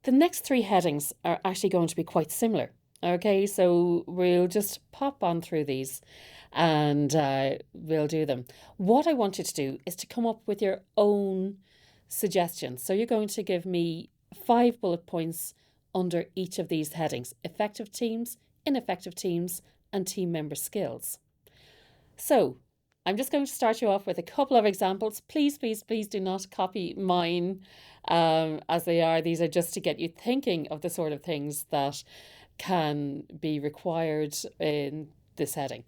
The next three headings are actually going to be quite similar. Okay, so we'll just pop on through these and we'll do them. What I want you to do is to come up with your own suggestions. So you're going to give me 5 bullet points under each of these headings: effective teams, ineffective teams, and team member skills. So I'm just going to start you off with a couple of examples. Please, please, please do not copy mine as they are. These are just to get you thinking of the sort of things that can be required in this heading.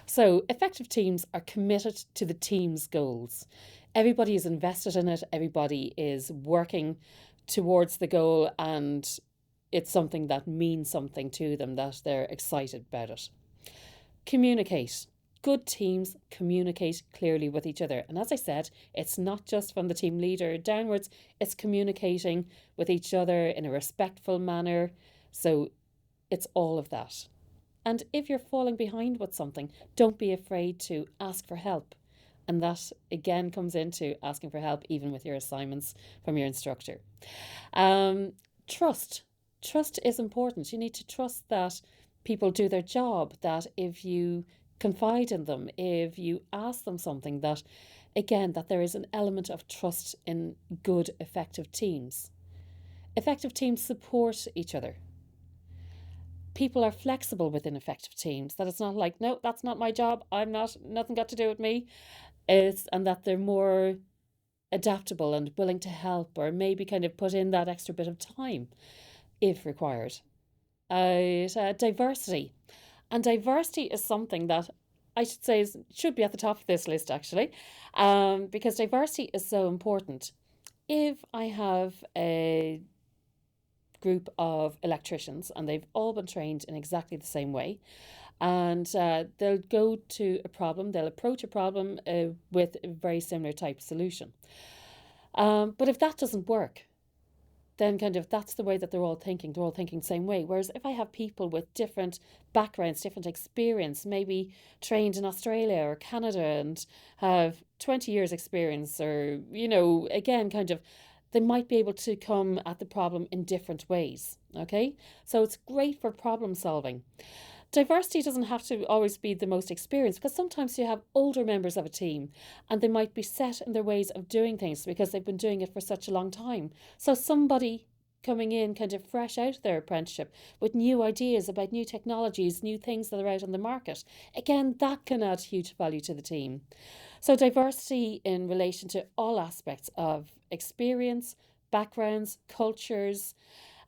So, effective teams are committed to the team's goals. Everybody is invested in it, everybody is working towards the goal, and it's something that means something to them, that they're excited about it. Communicate. Good teams communicate clearly with each other. And as I said, it's not just from the team leader downwards, it's communicating with each other in a respectful manner. So it's all of that. And if you're falling behind with something, don't be afraid to ask for help. And that again comes into asking for help, even with your assignments from your instructor. Trust. Trust is important. You need to trust that people do their job, that if you confide in them, if you ask them something, that again, that there is an element of trust in good, effective teams. Effective teams support each other. People are flexible within effective teams, that it's not like, no, that's not my job, I'm not, nothing got to do with me. And that they're more adaptable and willing to help, or maybe kind of put in that extra bit of time if required. Diversity. And diversity is something that I should say should be at the top of this list, actually, because diversity is so important. If I have a group of electricians and they've all been trained in exactly the same way, and they'll go to a problem, they'll approach a problem with a very similar type solution. But if that doesn't work, then kind of that's the way that they're all thinking. They're all thinking the same way. Whereas if I have people with different backgrounds, different experience, maybe trained in Australia or Canada and have 20 years experience, or, again, kind of, they might be able to come at the problem in different ways. Okay. So it's great for problem solving. Diversity doesn't have to always be the most experienced, because sometimes you have older members of a team and they might be set in their ways of doing things because they've been doing it for such a long time. So somebody coming in kind of fresh out of their apprenticeship with new ideas about new technologies, new things that are out on the market, again, that can add huge value to the team. So diversity in relation to all aspects of experience, backgrounds, cultures,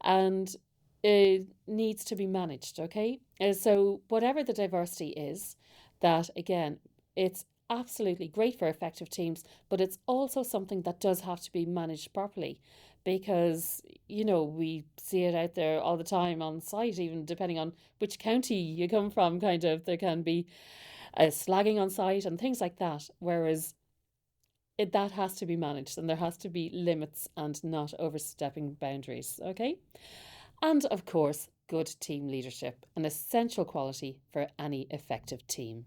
and it needs to be managed, okay? So whatever the diversity is, that again, it's absolutely great for effective teams, but it's also something that does have to be managed properly, because we see it out there all the time on site, even depending on which county you come from, kind of there can be slagging on site and things like that, whereas that has to be managed and there has to be limits and not overstepping boundaries, okay? And of course, good team leadership, an essential quality for any effective team.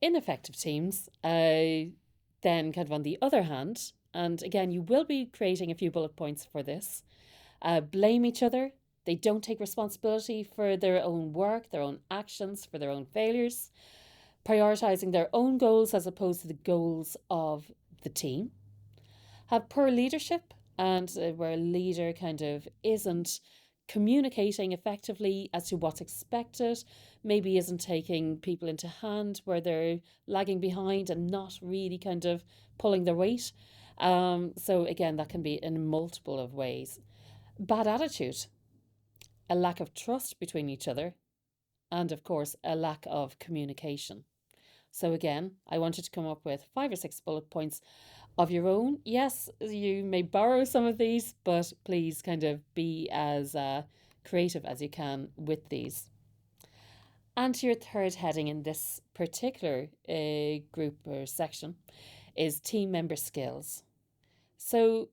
Ineffective teams, then kind of on the other hand, and again, you will be creating a few bullet points for this, blame each other. They don't take responsibility for their own work, their own actions, for their own failures, prioritizing their own goals as opposed to the goals of the team. Have poor leadership, and where a leader kind of isn't communicating effectively as to what's expected, maybe isn't taking people into hand where they're lagging behind and not really kind of pulling their weight. So again, that can be in multiple of ways. Bad attitude, a lack of trust between each other, and of course, a lack of communication. So again, I wanted to come up with 5 or 6 bullet points of your own. Yes, you may borrow some of these, but please kind of be as creative as you can with these. And your third heading in this particular group or section is team member skills. So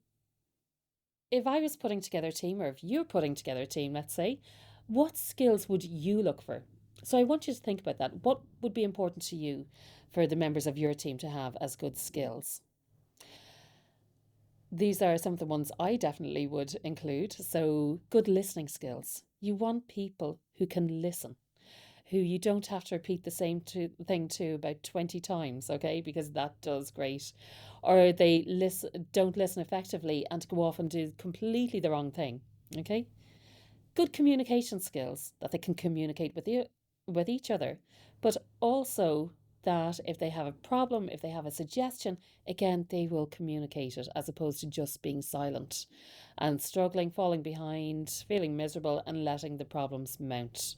if I was putting together a team, or if you're putting together a team, let's say, what skills would you look for? So I want you to think about that. What would be important to you for the members of your team to have as good skills? these are some of the ones I definitely would include. So, good listening skills. You want people who can listen, who you don't have to repeat the same thing to about 20 times, okay? Because that does great. Or they don't listen effectively and go off and do completely the wrong thing, okay? Good communication skills, that they can communicate with you, with each other, but also that if they have a problem, if they have a suggestion, again, they will communicate it as opposed to just being silent and struggling, falling behind, feeling miserable, and letting the problems mount.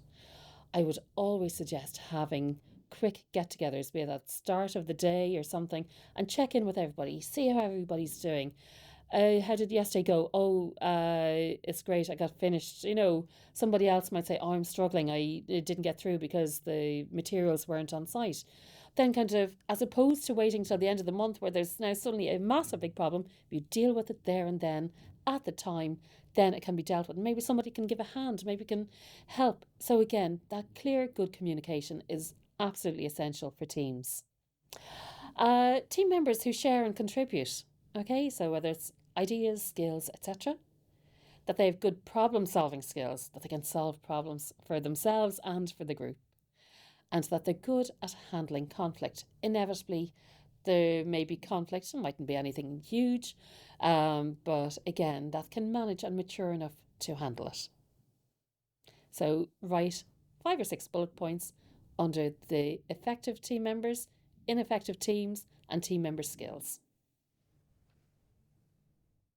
I would always suggest having quick get togethers, be it at the start of the day or something, and check in with everybody, see how everybody's doing. How did yesterday go? Oh, it's great. I got finished. Somebody else might say, oh, I'm struggling. I didn't get through because the materials weren't on site. Then, kind of, as opposed to waiting till the end of the month where there's now suddenly a massive big problem, if you deal with it there and then at the time, then it can be dealt with. Maybe somebody can give a hand, maybe can help. So, again, that clear, good communication is absolutely essential for teams. Team members who share and contribute. Okay, so whether it's ideas, skills, etc., that they have good problem solving skills, that they can solve problems for themselves and for the group, and that they're good at handling conflict. Inevitably, there may be conflict, it mightn't be anything huge, but again, that can manage and mature enough to handle it. So, write 5 or 6 bullet points under the effective team members, ineffective teams, and team member skills.